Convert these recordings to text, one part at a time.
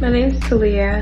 my name's Talia.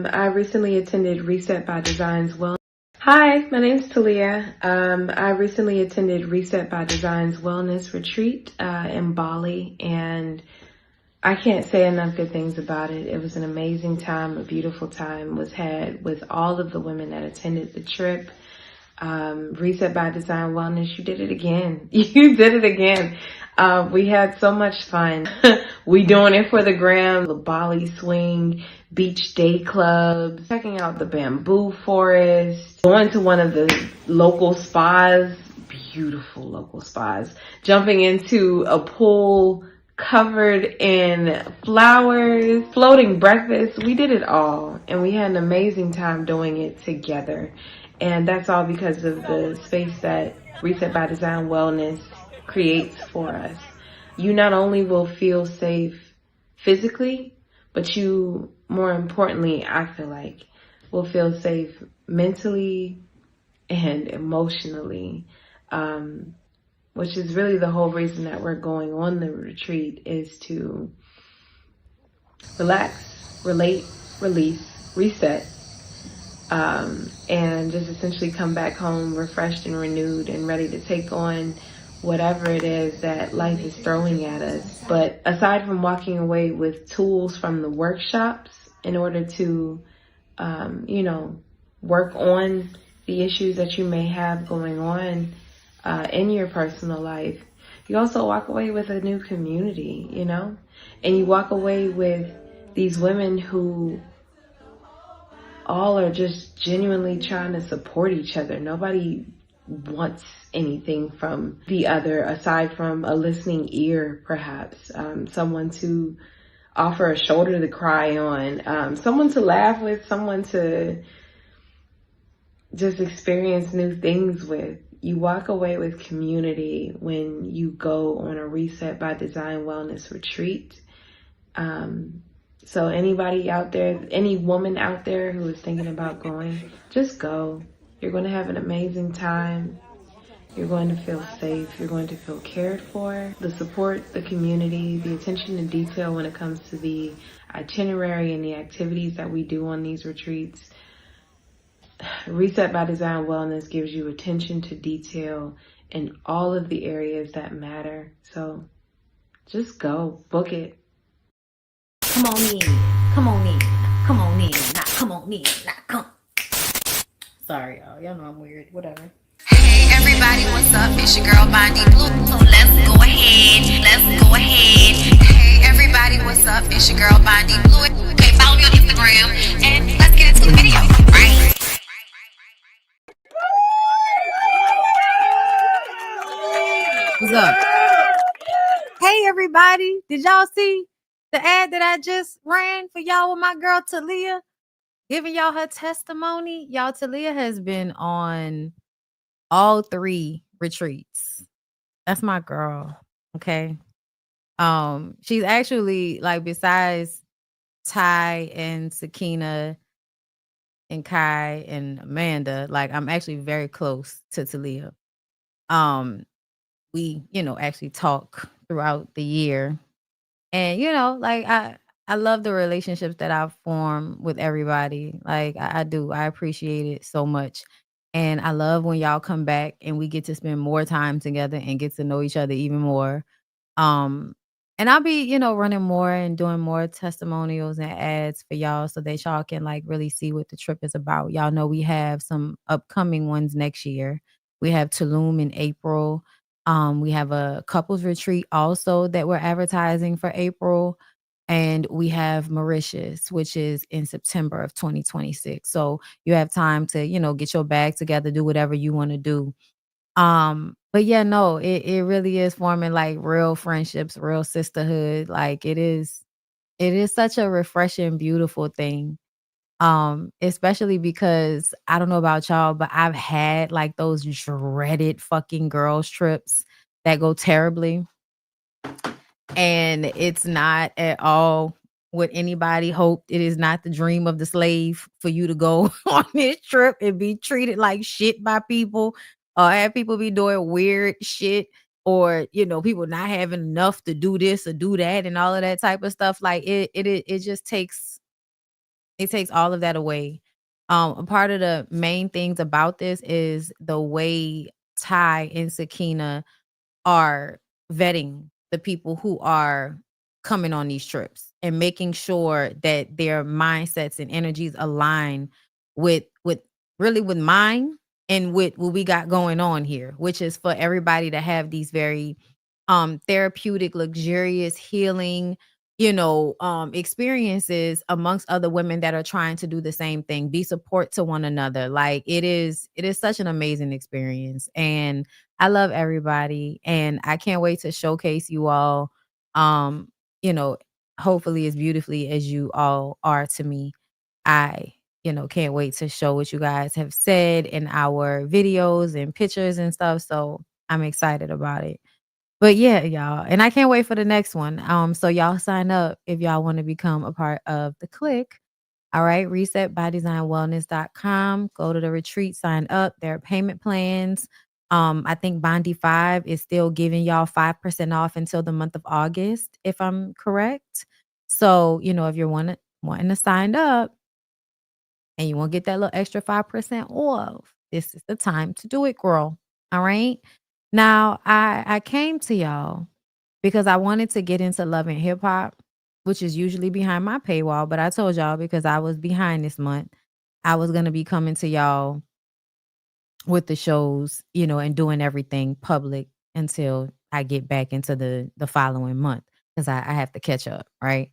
I recently attended Reset by Design's Wellness. Hi, my name's Talia. I recently attended Reset by Design's Wellness Retreat in Bali, and I can't say enough good things about it. It was an amazing time, a beautiful time was had with all of the women that attended the trip. Reset by Design Wellness, you did it again. You did it again. We had so much fun. We doing it for the gram, the Bali swing, beach day clubs, checking out the bamboo forest, going to one of the local spas, beautiful local spas, jumping into a pool covered in flowers, floating breakfast. We did it all, and we had an amazing time doing it together. And that's all because of the space that Reset by Design Wellness creates for us. You not only will feel safe physically, but you, more importantly, I feel like, will feel safe mentally and emotionally, which is really the whole reason that we're going on the retreat, is to relax, relate, release, reset, and just essentially come back home refreshed and renewed and ready to take on whatever it is that life is throwing at us. But aside from walking away with tools from the workshops in order to, work on the issues that you may have going on in your personal life, you also walk away with a new community, and you walk away with these women who all are just genuinely trying to support each other. Nobody wants anything from the other aside from a listening ear, perhaps, someone to offer a shoulder to cry on, someone to laugh with, someone to just experience new things with. You walk away with community when you go on a Reset by Design Wellness retreat. So anybody out there, any woman out there who is thinking about going, just go. You're going to have an amazing time. You're going to feel safe. You're going to feel cared for. The support, the community, the attention to detail when it comes to the itinerary and the activities that we do on these retreats. Reset by Design Wellness gives you attention to detail in all of the areas that matter. So just go, book it. Come on in, come on in, come on in, now come on in, now come. Sorry, y'all know I'm weird, whatever. Hey everybody, what's up? It's your girl BondyBlue. So let's go ahead. Hey everybody, what's up? It's your girl BondyBlue. Okay, follow me on Instagram and let's get into the video, right? What's up? Hey everybody, did y'all see the ad that I just ran for y'all with my girl Talia? Giving y'all her testimony. Y'all, Talia has been on all 3 retreats. That's my girl. Okay. She's actually, like, besides Ty and Sakina and Kai and Amanda, like, I'm actually very close to Talia. We, actually talk throughout the year. And, like, I love the relationships that I've formed with everybody. Like, I do. I appreciate it so much. And I love when y'all come back and we get to spend more time together and get to know each other even more. And I'll be, running more and doing more testimonials and ads for y'all so that y'all can like really see what the trip is about. Y'all know we have some upcoming ones next year. We have Tulum in April. We have a couples retreat also that we're advertising for April. And we have Mauritius, which is in September of 2026. So you have time to, get your bag together, do whatever you want to do. But yeah, no, it really is forming like real friendships, real sisterhood. Like it is such a refreshing, beautiful thing. Especially because I don't know about y'all, but I've had like those dreaded fucking girls trips that go terribly. And it's not at all what anybody hoped. It is not the dream of the slave for you to go on this trip and be treated like shit by people, or have people be doing weird shit, or people not having enough to do this or do that and all of that type of stuff. Like it just takes all of that away. A part of the main things about this is the way Ty and Sakina are vetting the people who are coming on these trips and making sure that their mindsets and energies align with really with mine and with what we got going on here, which is for everybody to have these very therapeutic, luxurious, healing, experiences amongst other women that are trying to do the same thing, be support to one another. Like it is such an amazing experience. And I love everybody, and I can't wait to showcase you all, um, you know, hopefully as beautifully as you all are to me. I, can't wait to show what you guys have said in our videos and pictures and stuff. So I'm excited about it. But yeah, y'all, and I can't wait for the next one. So y'all sign up if y'all want to become a part of the clique. All right, resetbydesignwellness.com. Go to the retreat, sign up. There are payment plans. I think Bondi 5 is still giving y'all 5% off until the month of August, if I'm correct. So, if you're wanting to sign up and you want to get that little extra 5% off, this is the time to do it, girl. All right. Now, I came to y'all because I wanted to get into love and hip hop, which is usually behind my paywall. But I told y'all, because I was behind this month, I was going to be coming to y'all with the shows, and doing everything public until I get back into the following month, because I have to catch up, right?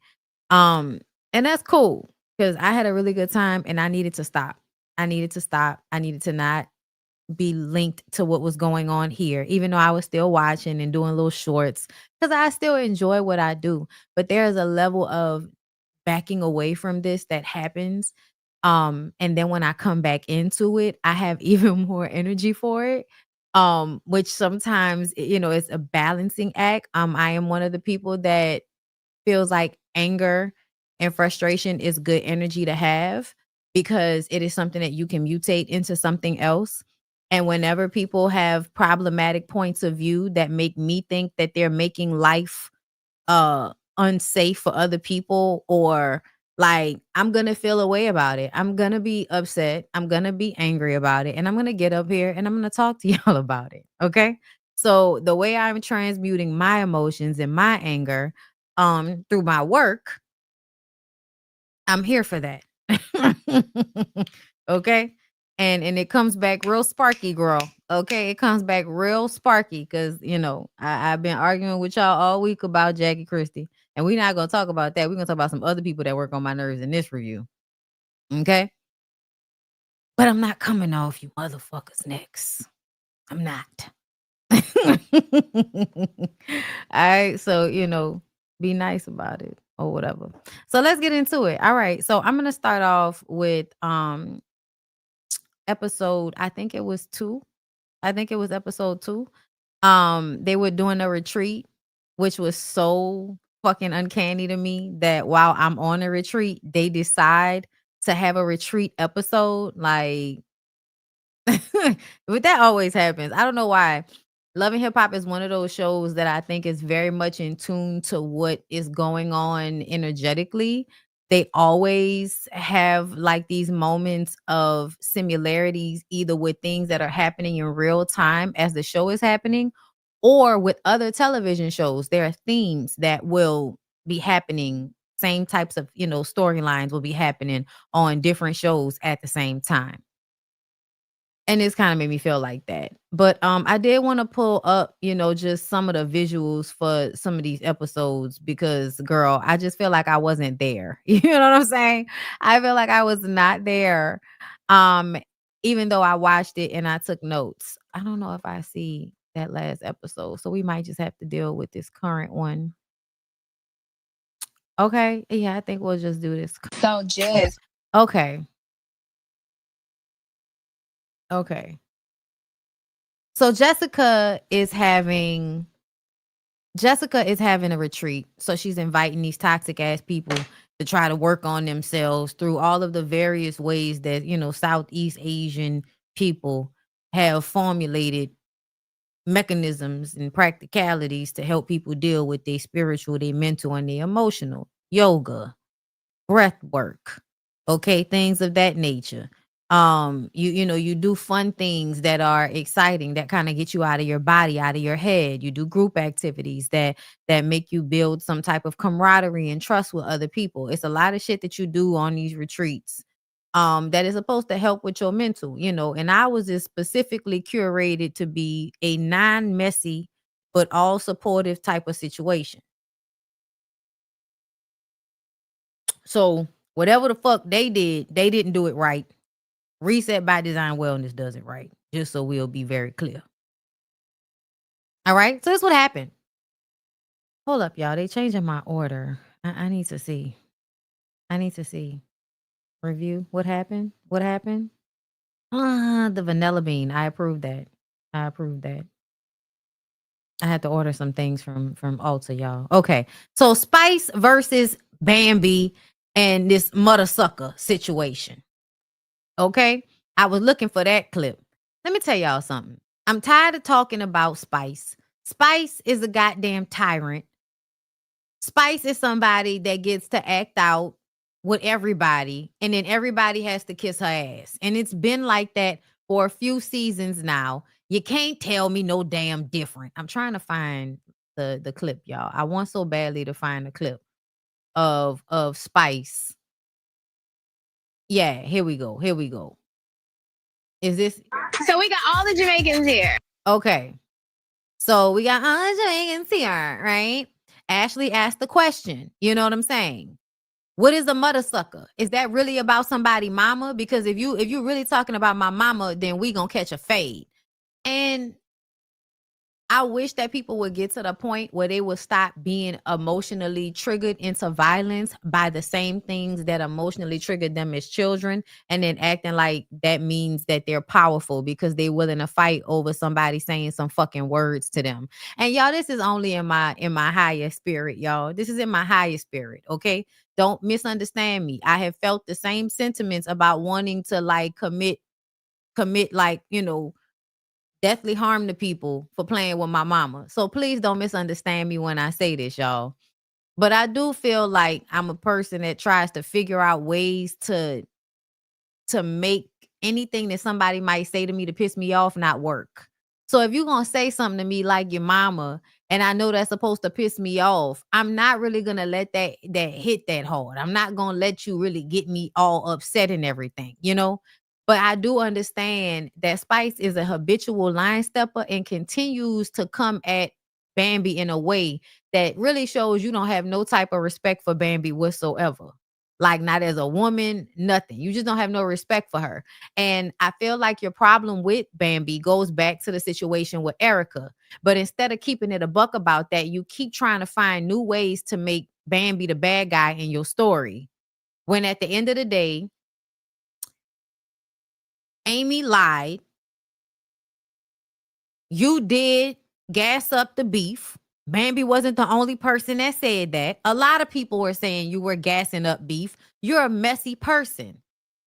Um, and that's cool because I had a really good time and I needed to stop. I needed to stop. I needed to not be linked to what was going on here, even though I was still watching and doing little shorts, because I still enjoy what I do. But there is a level of backing away from this that happens. And then when I come back into it, I have even more energy for it. Which sometimes, it's a balancing act. I am one of the people that feels like anger and frustration is good energy to have, because it is something that you can mutate into something else. And whenever people have problematic points of view that make me think that they're making life unsafe for other people, or like, I'm gonna feel a way about it. I'm gonna be upset. I'm gonna be angry about it. And I'm gonna get up here and I'm gonna talk to y'all about it. Okay. So the way I'm transmuting my emotions and my anger through my work, I'm here for that. Okay. And it comes back real sparky, girl. Okay. It comes back real sparky because, I've been arguing with y'all all week about Jackie Christie. And we're not going to talk about that. We're going to talk about some other people that work on my nerves in this review. Okay. But I'm not coming off you motherfuckers next. I'm not. All right. So, be nice about it or whatever. So let's get into it. All right. So I'm going to start off with episode, I think it was 2. I think it was episode 2. They were doing a retreat, which was so fucking uncanny to me that while I'm on a retreat, they decide to have a retreat episode. Like, but that always happens. I don't know why. Love and Hip Hop is one of those shows that I think is very much in tune to what is going on energetically. They always have like these moments of similarities, either with things that are happening in real time as the show is happening, or with other television shows, there are themes that will be happening. Same types of, storylines will be happening on different shows at the same time. And it's kind of made me feel like that. But I did want to pull up, just some of the visuals for some of these episodes because, girl, I just feel like I wasn't there. You know what I'm saying? I feel like I was not there. Um, Even though I watched it and I took notes. I don't know if I see that last episode. So we might just have to deal with this current one. Okay. Yeah, I think we'll just do this. So just Okay. Okay. So Jessica is having a retreat. So she's inviting these toxic ass people to try to work on themselves through all of the various ways that, Southeast Asian people have formulated mechanisms and practicalities to help people deal with their spiritual, their mental, and their emotional. Yoga, breath work, okay, things of that nature. You do fun things that are exciting, that kind of get you out of your body, out of your head. You do group activities that make you build some type of camaraderie and trust with other people. It's a lot of shit that you do on these retreats that is supposed to help with your mental, and I was just specifically curated to be a non-messy but all supportive type of situation. So whatever the fuck they did, they didn't do it right. Reset by Design Wellness does it right. Just so we'll be very clear. All right. So this is what happened. Hold up, y'all. They changing my order. I need to see. Review. What happened? The vanilla bean. I approve that. I had to order some things from Ulta, y'all. Okay. So Spice versus Bambi and this mother sucker situation. Okay. I was looking for that clip. Let me tell y'all something. I'm tired of talking about Spice. Spice is a goddamn tyrant. Spice is somebody that gets to act out with everybody, and then everybody has to kiss her ass. And it's been like that for a few seasons now. You can't tell me no damn different. I'm trying to find the clip, y'all. I want so badly to find a clip of Spice. Yeah, here we go. Is this? So we got all the Jamaicans here. Okay. So we got all the Jamaicans here, right? Ashley asked the question. You know what I'm saying? What is a mother sucker? Is that really about somebody mama? Because if you really talking about my mama, then we gonna catch a fade. And I wish that people would get to the point where they would stop being emotionally triggered into violence by the same things that emotionally triggered them as children, and then acting like that means that they're powerful because they're willing to fight over somebody saying some fucking words to them. And y'all, this is only in my higher spirit, y'all. This is in my higher spirit, okay? Don't misunderstand me. I have felt the same sentiments about wanting to like commit like, deathly harm to people for playing with my mama. So please don't misunderstand me when I say this, y'all. But I do feel like I'm a person that tries to figure out ways to make anything that somebody might say to me to piss me off not work. So if you're going to say something to me like your mama, and I know that's supposed to piss me off, I'm not really going to let that hit that hard. I'm not going to let you really get me all upset and everything, But I do understand that Spice is a habitual line stepper and continues to come at Bambi in a way that really shows you don't have no type of respect for Bambi whatsoever. Like, not as a woman, nothing. You just don't have no respect for her. And I feel like your problem with Bambi goes back to the situation with Erica. But instead of keeping it a buck about that, you keep trying to find new ways to make Bambi the bad guy in your story. When at the end of the day, Amy lied. You did gas up the beef. Bambi wasn't the only person that said that. A lot of people were saying you were gassing up beef. You're a messy person.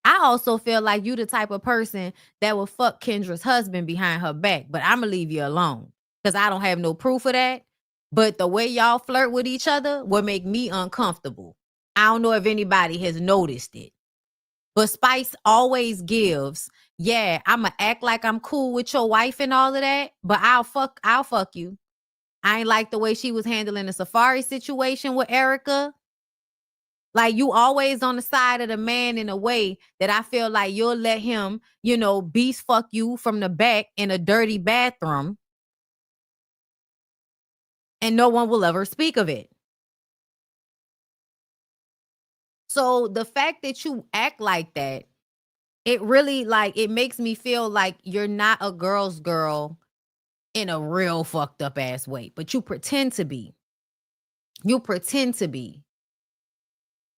I also feel like you the type of person that will fuck Kendra's husband behind her back, but I'm going to leave you alone because I don't have no proof of that. But the way y'all flirt with each other will make me uncomfortable. I don't know if anybody has noticed it. But Spice always gives, yeah, I'ma act like I'm cool with your wife and all of that, but I'll fuck you. I ain't like the way she was handling the Safari situation with Erica. Like, you always on the side of the man in a way that I feel like you'll let him, beast fuck you from the back in a dirty bathroom, and no one will ever speak of it. So the fact that you act like that, it really, like, it makes me feel like you're not a girl's girl in a real fucked up ass way, but you pretend to be. You pretend to be.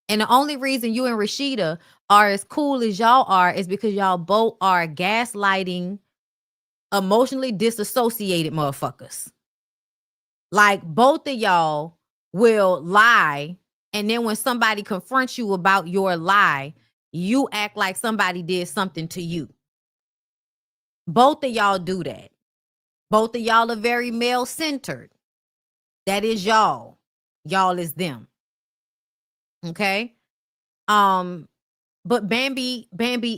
And the only reason you and Rashida are as cool as y'all are is because y'all both are gaslighting, emotionally disassociated motherfuckers. Like, both of y'all will lie, and then when somebody confronts you about your lie, you act like somebody did something to you. Both of y'all do that. Both of y'all are very male-centered. That is y'all. Y'all is them. Okay? But Bambi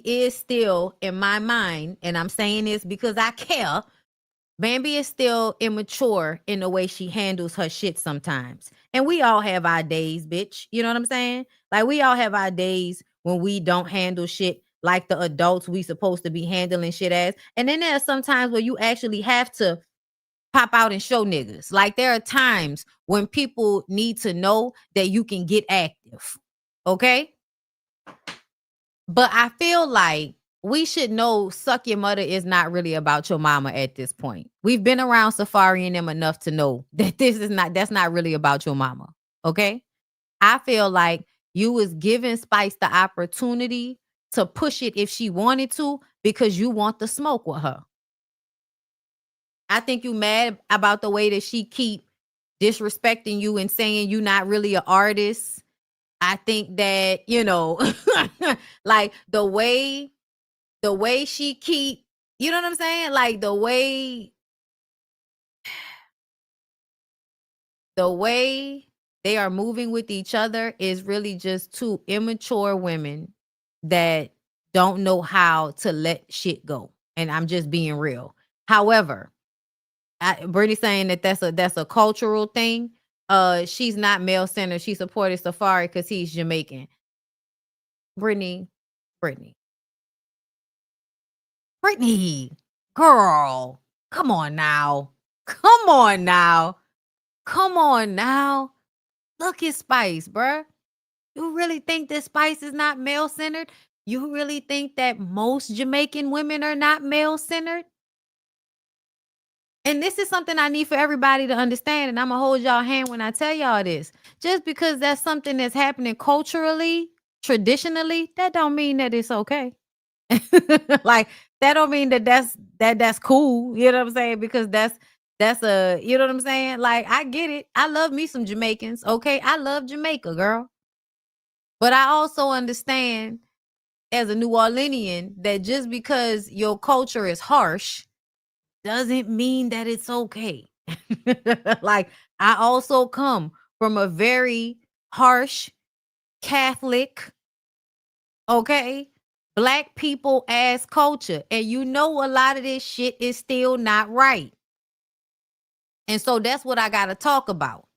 is still, in my mind, and I'm saying this because I care, Bambi is still immature in the way she handles her shit sometimes. And we all have our days, bitch. You know what I'm saying? Like, we all have our days when we don't handle shit like the adults we supposed to be handling shit as. And then there are some times where you actually have to pop out and show niggas. Like, there are times when people need to know that you can get active. Okay? But I feel like we should know Suck Your Mother is not really about your mama at this point. We've been around Safari and them enough to know that that's not really about your mama. Okay? I feel like you was giving Spice the opportunity to push it if she wanted to because you want the smoke with her. I think you mad about the way that she keep disrespecting you and saying you not really an artist. I think that, like the way she keep, you know what I'm saying? Like the way they are moving with each other is really just two immature women that don't know how to let shit go. And I'm just being real. However, Brittany's saying that that's a cultural thing. She's not male centered. She supported Safari because he's Jamaican. Brittany, girl, come on now. Look at Spice, bruh. You really think that Spice is not male centered? You really think that most Jamaican women are not male centered? And this is something I need for everybody to understand, and I'm going to hold y'all hand when I tell y'all this. Just because that's something that's happening culturally, traditionally, that don't mean that it's okay. Like, that don't mean that that's cool. You know what I'm saying? Because that's a, you know what I'm saying? Like, I get it. I love me some Jamaicans. Okay. I love Jamaica, girl. But I also understand as a New Orleanian that just because your culture is harsh doesn't mean that it's okay. Like, I also come from a very harsh Catholic, okay, Black people ass culture. And a lot of this shit is still not right. And so that's what I got to talk about.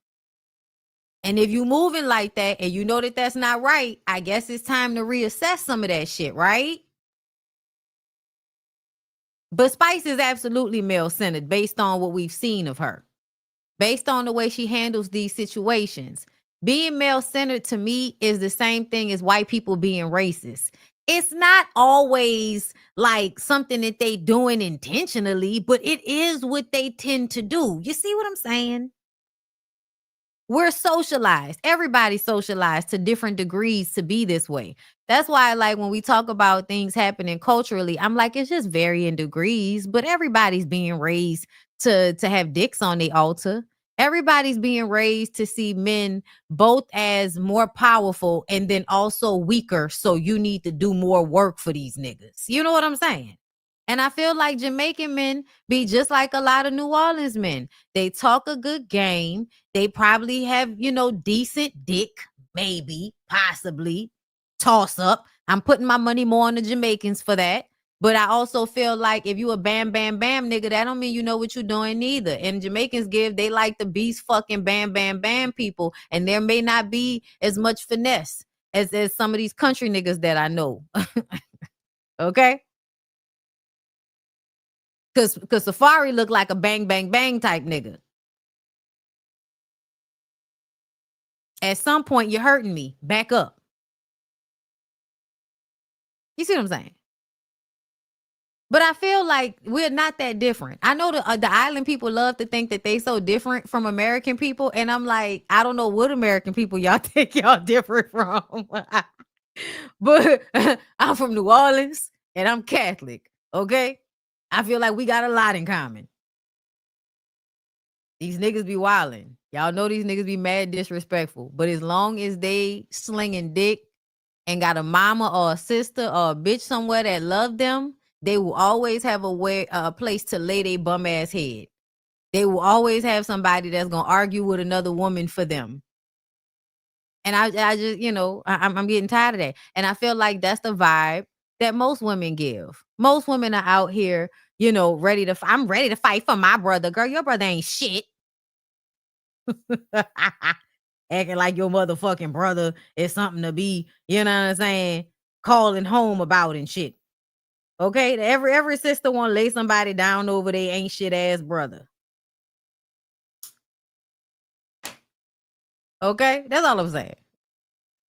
And if you moving like that and you know that that's not right, I guess it's time to reassess some of that shit, right? But Spice is absolutely male-centered based on what we've seen of her. Based on the way she handles these situations. Being male-centered to me is the same thing as white people being racist. It's not always like something that they doing intentionally, but it is what they tend to do. You see what I'm saying? We're socialized. Everybody's socialized to different degrees to be this way. That's why, like, when we talk about things happening culturally, I'm like, it's just varying degrees, but everybody's being raised to have dicks on the altar. Everybody's being raised to see men both as more powerful and then also weaker. So you need to do more work for these niggas. You know what I'm saying? And I feel like Jamaican men be just like a lot of New Orleans men. They talk a good game. They probably have, decent dick, maybe, possibly, toss up. I'm putting my money more on the Jamaicans for that. But I also feel like if you a bam, bam, bam nigga, that don't mean you know what you're doing neither. And Jamaicans they like the beast fucking bam, bam, bam people. And there may not be as much finesse as some of these country niggas that I know. Okay? Cause Safari look like a bang, bang, bang type nigga. At some point, you're hurting me. Back up. You see what I'm saying? But I feel like we're not that different. I know the island people love to think that they so different from American people. And I'm like, I don't know what American people y'all think y'all different from. But I'm from New Orleans and I'm Catholic. Okay? I feel like we got a lot in common. These niggas be wildin'. Y'all know these niggas be mad disrespectful. But as long as they slinging dick and got a mama or a sister or a bitch somewhere that love them, they will always have a place to lay their bum ass head. They will always have somebody that's gonna argue with another woman for them. And I just, I'm getting tired of that. And I feel like that's the vibe that most women give. Most women are out here, I'm ready to fight for my brother. Girl, your brother ain't shit. Acting like your motherfucking brother is something to be, you know what I'm saying, calling home about and shit. Okay, every sister want to lay somebody down over their ain't shit ass brother. Okay, that's all I'm saying.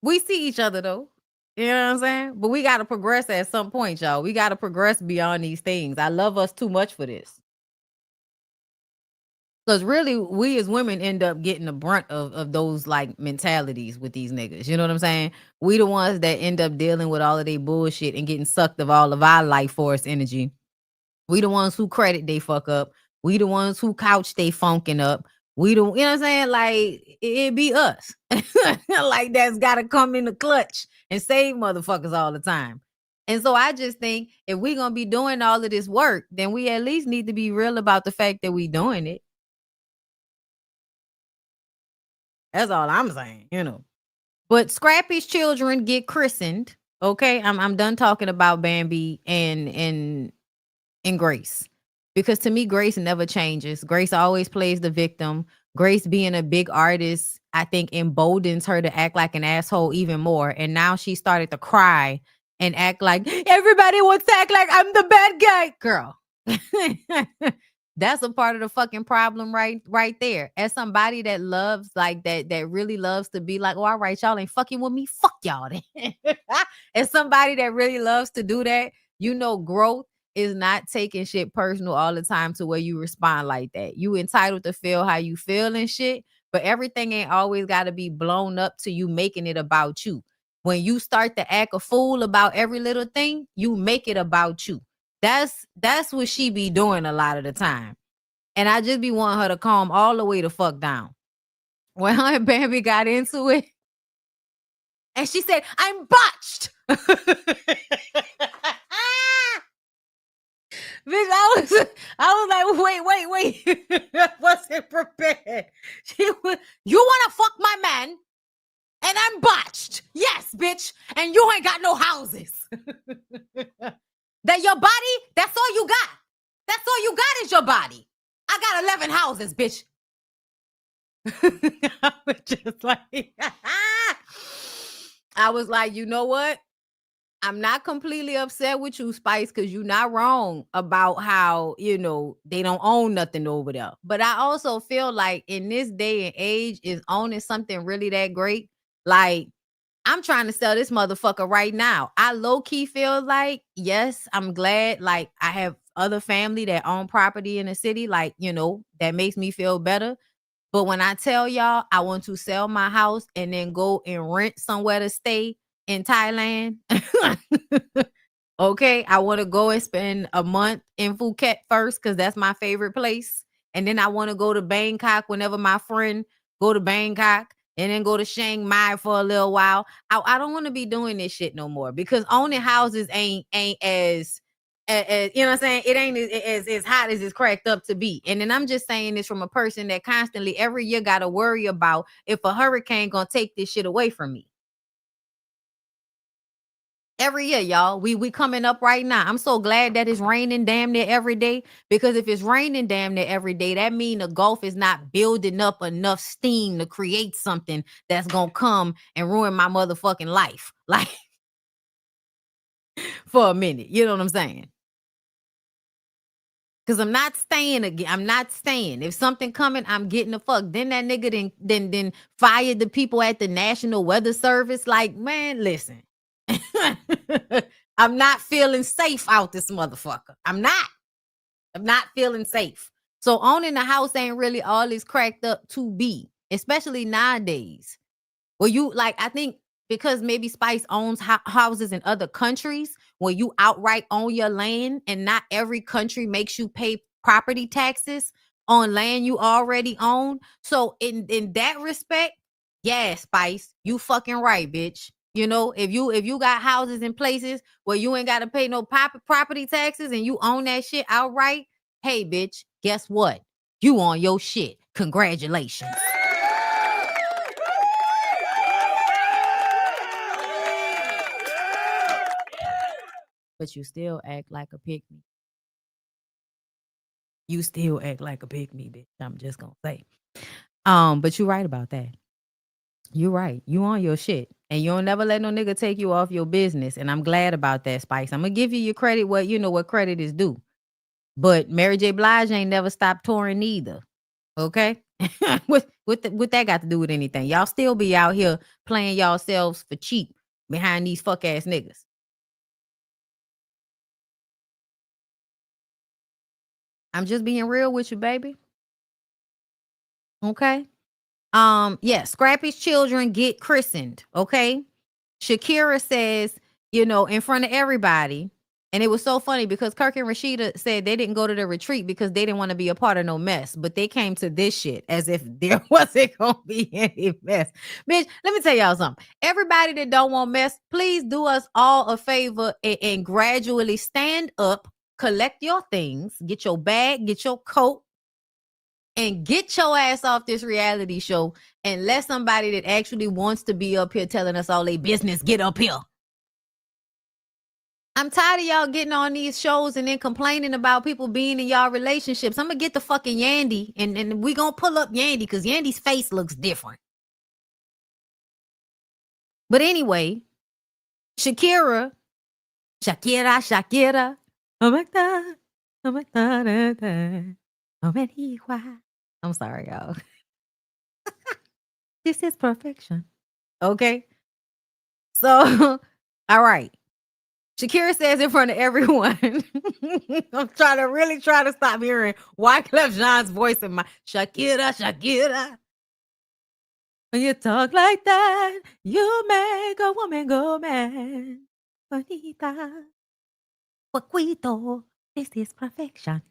We see each other though. You know what I'm saying? But we got to progress at some point, y'all. We got to progress beyond these things. I love us too much for this. Because really, we as women end up getting the brunt of those like mentalities with these niggas. You know what I'm saying? We the ones that end up dealing with all of their bullshit and getting sucked of all of our life force energy. We the ones who credit they fuck up. We the ones who couch they funking up. We don't, you know what I'm saying? Like, it be us. Like, that's got to come in the clutch and save motherfuckers all the time. And so I just think if we're going to be doing all of this work, then we at least need to be real about the fact that we doing it. That's all I'm saying, But Scrappy's children get christened. Okay, I'm done talking about Bambi and Grace. Because to me, Grace never changes. Grace always plays the victim. Grace being a big artist, I think emboldens her to act like an asshole even more. And now she started to cry and act like everybody wants to act like I'm the bad guy. Girl. That's a part of the fucking problem right there. As somebody that loves like that really loves to be like, oh, all right, y'all ain't fucking with me. Fuck y'all then. As somebody that really loves to do that, growth is not taking shit personal all the time to where you respond like that. You entitled to feel how you feel and shit, but everything ain't always got to be blown up to you making it about you. When you start to act a fool about every little thing, you make it about you. That's what she be doing a lot of the time. And I just be wanting her to calm all the way the fuck down. When her and Bambi got into it, and she said, I'm botched. Bitch, I was like, wait. I wasn't prepared. You want to fuck my man, and I'm botched. Yes, bitch. And you ain't got no houses. That your body, that's all you got. That's all you got is your body. I got 11 houses, bitch. I was just like, I was like, you know what? I'm not completely upset with you, Spice, because you're not wrong about how, they don't own nothing over there. But I also feel like in this day and age, is owning something really that great? Like, I'm trying to sell this motherfucker right now. I low-key feel like, yes, I'm glad, like, I have other family that own property in the city, like, that makes me feel better. But when I tell y'all I want to sell my house and then go and rent somewhere to stay in Thailand, okay, I want to go and spend a month in Phuket first because that's my favorite place. And then I want to go to Bangkok whenever my friend go to Bangkok. And then go to Chiang Mai for a little while. I don't want to be doing this shit no more because owning houses ain't as you know what I'm saying? It ain't as hot as it's cracked up to be. And then I'm just saying this from a person that constantly every year got to worry about if a hurricane gonna take this shit away from me. Every year, y'all. We coming up right now. I'm so glad that it's raining damn near every day, because if it's raining damn near every day, that means the Gulf is not building up enough steam to create something that's gonna come and ruin my motherfucking life. Like, for a minute. You know what I'm saying? Because I'm not staying again. I'm not staying. If something coming, I'm getting the fuck. Then that nigga then fired the people at the National Weather Service. Like, man, listen. I'm not feeling safe out this motherfucker. I'm not feeling safe. So owning a house ain't really all it's cracked up to be, especially nowadays. Well, you like, I think because maybe Spice owns houses in other countries where you outright own your land, and not every country makes you pay property taxes on land you already own. So in that respect, yeah, Spice, you fucking right, bitch. You know, if you got houses in places where you ain't got to pay no property taxes and you own that shit outright, hey, bitch, guess what? You on your shit. Congratulations. But you still act like a pick-me. You still act like a pick-me, bitch. I'm just gonna say. But you're right about that. You're right. You on your shit. And you don't never let no nigga take you off your business. And I'm glad about that, Spice. I'm gonna give you your credit what credit is due. But Mary J. Blige ain't never stopped touring either. Okay? what that got to do with anything? Y'all still be out here playing yourselves for cheap behind these fuck ass niggas. I'm just being real with you, baby. Okay? Yeah, Scrappy's children get christened, okay? Shakira says, in front of everybody, and it was so funny because Kirk and Rashida said they didn't go to the retreat because they didn't want to be a part of no mess, but they came to this shit as if there wasn't gonna be any mess. Bitch, let me tell y'all something. Everybody that don't want mess, please do us all a favor and gradually stand up, collect your things, get your bag, get your coat, and get your ass off this reality show and let somebody that actually wants to be up here telling us all their business get up here. I'm tired of y'all getting on these shows and then complaining about people being in y'all relationships. I'm going to get the fucking Yandy and we going to pull up Yandy because Yandy's face looks different. But anyway, Shakira. Oh my God. Oh my God. I'm sorry, y'all. This is perfection. Okay. So, all right. Shakira says in front of everyone, I'm trying to stop hearing Wyclef Jean's voice in my Shakira. When you talk like that, you make a woman go mad. Bonita. Poquito. This is perfection.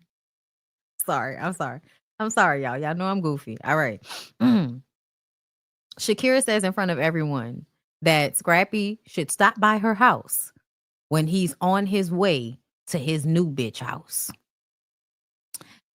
I'm sorry, y'all. Y'all know I'm goofy. All right. Shakira says in front of everyone that Scrappy should stop by her house when he's on his way to his new bitch house.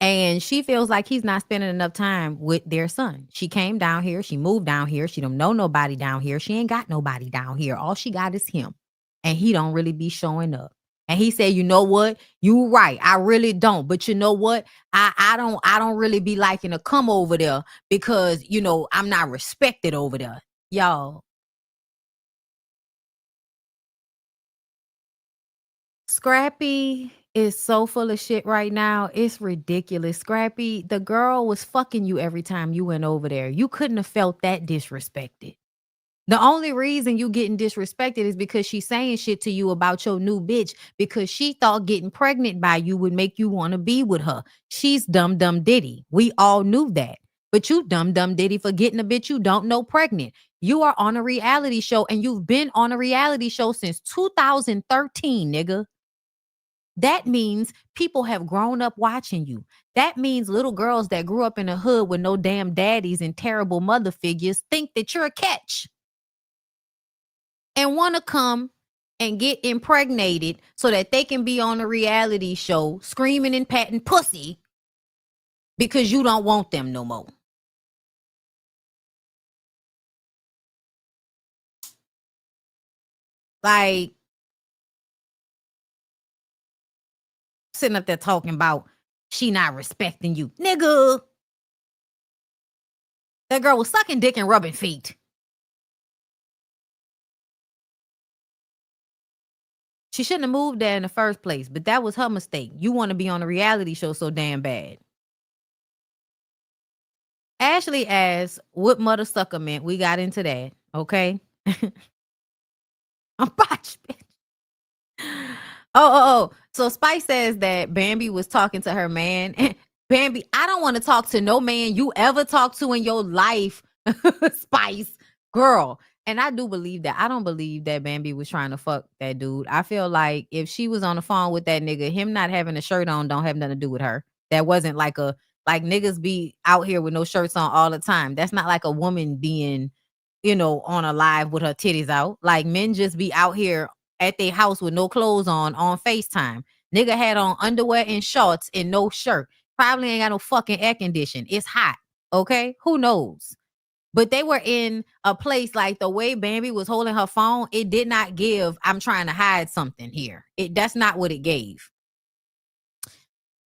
And she feels like he's not spending enough time with their son. She came down here. She moved down here. She don't know nobody down here. She ain't got nobody down here. All she got is him. And he don't really be showing up. And he said, you know what? You right. I really don't. But you know what? I don't really be liking to come over there because, I'm not respected over there. Y'all. Scrappy is so full of shit right now. It's ridiculous. Scrappy, the girl was fucking you every time you went over there. You couldn't have felt that disrespected. The only reason you getting disrespected is because she's saying shit to you about your new bitch because she thought getting pregnant by you would make you want to be with her. She's dumb diddy. We all knew that. But you dumb diddy for getting a bitch you don't know pregnant. You are on a reality show and you've been on a reality show since 2013, nigga. That means people have grown up watching you. That means little girls that grew up in the hood with no damn daddies and terrible mother figures think that you're a catch and want to come and get impregnated so that they can be on a reality show screaming and patting pussy because you don't want them no more. Like, sitting up there talking about she not respecting you. Nigga. That girl was sucking dick and rubbing feet. She shouldn't have moved there in the first place, but that was her mistake. You want to be on a reality show so damn bad. Ashley asked what mother sucker meant. We got into that, okay? I'm botched, bitch. Oh. So Spice says that Bambi was talking to her man. Bambi, I don't want to talk to no man you ever talk to in your life, Spice, girl. And I do believe that. I don't believe that Bambi was trying to fuck that dude. I feel like if she was on the phone with that nigga, him not having a shirt on don't have nothing to do with her. That wasn't like niggas be out here with no shirts on all the time. That's not like a woman being, on a live with her titties out. Like men just be out here at their house with no clothes on FaceTime. Nigga had on underwear and shorts and no shirt. Probably ain't got no fucking air condition. It's hot. Okay? Who knows? But they were in a place like the way Bambi was holding her phone, it did not give, I'm trying to hide something here. That's not what it gave.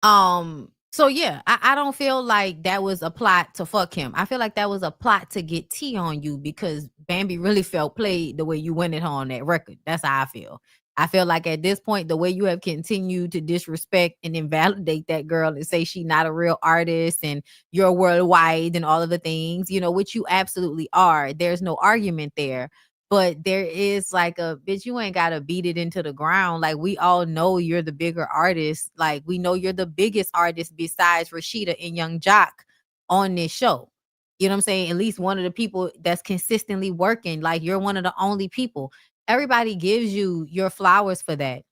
So yeah, I don't feel like that was a plot to fuck him. I feel like that was a plot to get tea on you because Bambi really felt played the way you went it on that record. That's how I feel. I feel like at this point, the way you have continued to disrespect and invalidate that girl and say she not a real artist and you're worldwide and all of the things, which you absolutely are. There's no argument there. But there is like a bitch, you ain't got to beat it into the ground. Like we all know you're the bigger artist. Like we know you're the biggest artist besides Rashida and Young Jock on this show. You know what I'm saying? At least one of the people that's consistently working. Like you're one of the only people. Everybody gives you your flowers for that.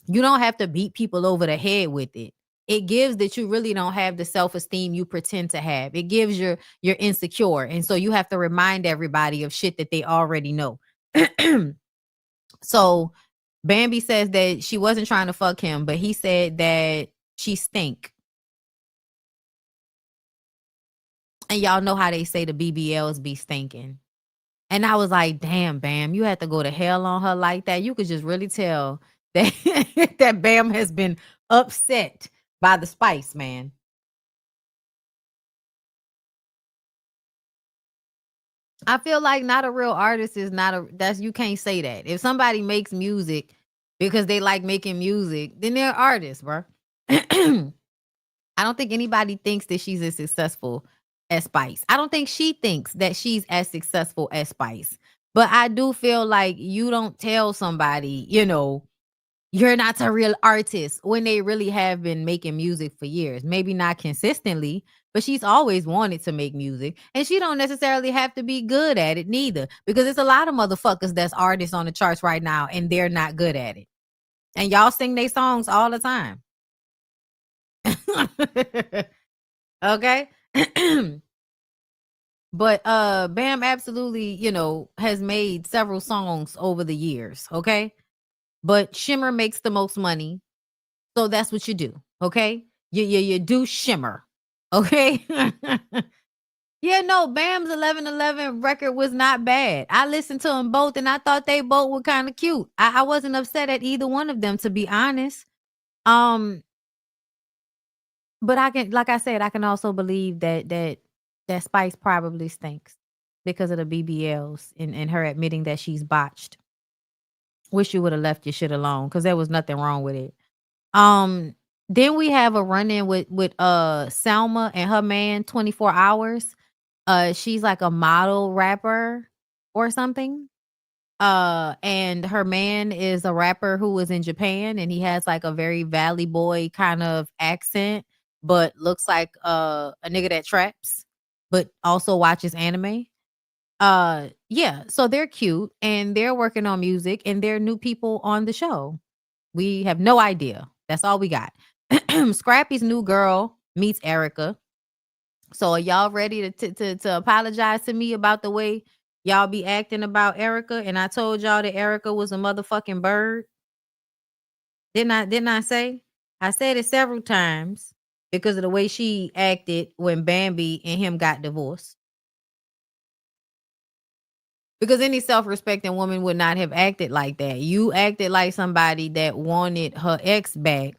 You don't have to beat people over the head with it. It gives that you really don't have the self-esteem you pretend to have. It gives you're insecure. And so you have to remind everybody of shit that they already know. So Bambi says that she wasn't trying to fuck him, but he said that she stink. And y'all know how they say the BBLs be stinking. And I was like, damn, Bam, you had to go to hell on her like that. You could just really tell that, that Bam has been upset by the spice, man. I feel like not a real artist is you can't say that. If somebody makes music because they like making music, then they're artists, bro. I don't think anybody thinks that she's as successful as Spice. I don't think she thinks that she's as successful as Spice. But I do feel like you don't tell somebody, you're not a real artist when they really have been making music for years. Maybe not consistently, but she's always wanted to make music. And she don't necessarily have to be good at it neither, because there's a lot of motherfuckers that's artists on the charts right now and they're not good at it. And y'all sing their songs all the time. Okay? But Bam absolutely, has made several songs over the years, okay? But Shimmer makes the most money. So that's what you do, okay? You do Shimmer, okay? Yeah, no, Bam's 11:11 record was not bad. I listened to them both and I thought they both were kind of cute. I wasn't upset at either one of them, to be honest. But I can, like I said, I can also believe that Spice probably stinks because of the BBLs and her admitting that she's botched. Wish you would have left your shit alone because there was nothing wrong with it. Then we have a run-in with Selma and her man, 24 Hours. She's like a model rapper or something. And her man is a rapper who was in Japan and he has like a very Valley Boy kind of accent, but looks like a nigga that traps, but also watches anime. Yeah, so they're cute and they're working on music and they're new people on the show. We have no idea. That's all we got. Scrappy's new girl meets Erica. So are y'all ready to apologize to me about the way y'all be acting about Erica? And I told y'all that Erica was a motherfucking bird. Didn't I say? I said it several times because of the way she acted when Bambi and him got divorced. Because any self-respecting woman would not have acted like that. You acted like somebody that wanted her ex back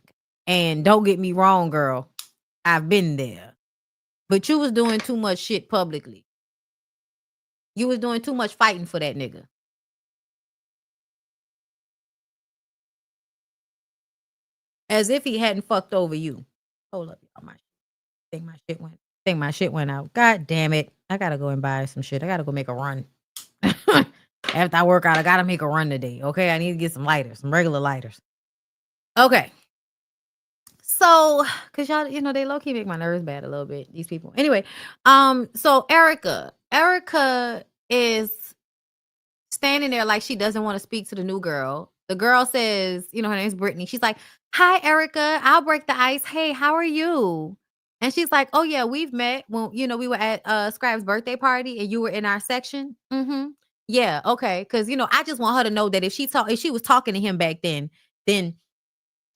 And don't get me wrong, girl, I've been there. But you was doing too much shit publicly. You was doing too much fighting for that nigga. As if he hadn't fucked over you. Hold up, y'all. Think my shit went out. God damn it. I gotta go and buy some shit. I gotta go make a run. After I work out, I gotta make a run today. Okay. I need to get some lighters, some regular lighters. Okay. So, cause y'all, you know, they low key make my nerves bad a little bit, these people. Anyway, so Erica is standing there like she doesn't want to speak to the new girl. The girl says, you know, her name's Brittany. She's like, "Hi, Erica. I'll break the ice. Hey, how are you?" And she's like, "Oh yeah, we've met when, you know, we were at Scribe's birthday party and you were in our section." Mm-hmm. Yeah, okay. Cause you know, I just want her to know that if she was talking to him back then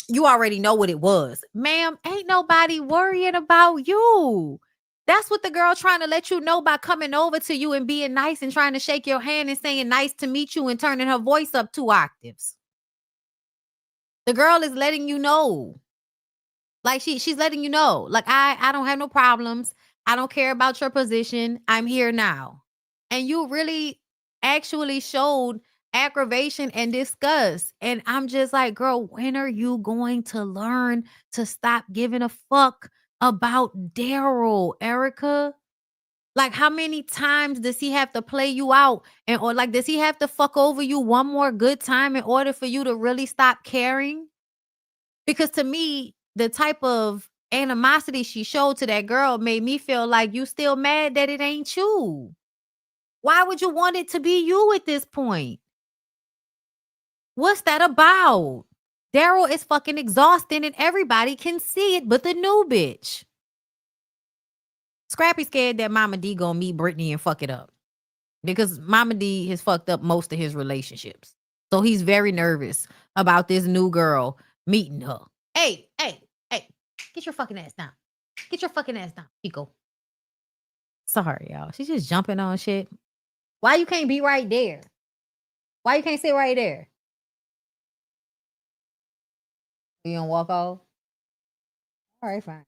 you already know what it was. Ma'am, ain't nobody worrying about you. That's what the girl trying to let you know by coming over to you and being nice and trying to shake your hand and saying nice to meet you and turning her voice up 2 octaves. The girl is letting you know. Like she's letting you know. Like I don't have no problems. I don't care about your position. I'm here now. And you really actually showed aggravation and disgust. And I'm just like, girl, when are you going to learn to stop giving a fuck about Daryl, Erica? Like, how many times does he have to play you out? And or like, does he have to fuck over you one more good time in order for you to really stop caring? Because to me, the type of animosity she showed to that girl made me feel like you still mad that it ain't you. Why would you want it to be you at this point? What's that about? Daryl is fucking exhausting and everybody can see it but the new bitch. Scrappy scared that Mama D gonna meet Brittany and fuck it up. Because Mama D has fucked up most of his relationships. So he's very nervous about this new girl meeting her. Hey, get your fucking ass down. Get your fucking ass down, Chico. Sorry, y'all. She's just jumping on shit. Why you can't be right there? Why you can't sit right there? You gonna walk off? All right, fine.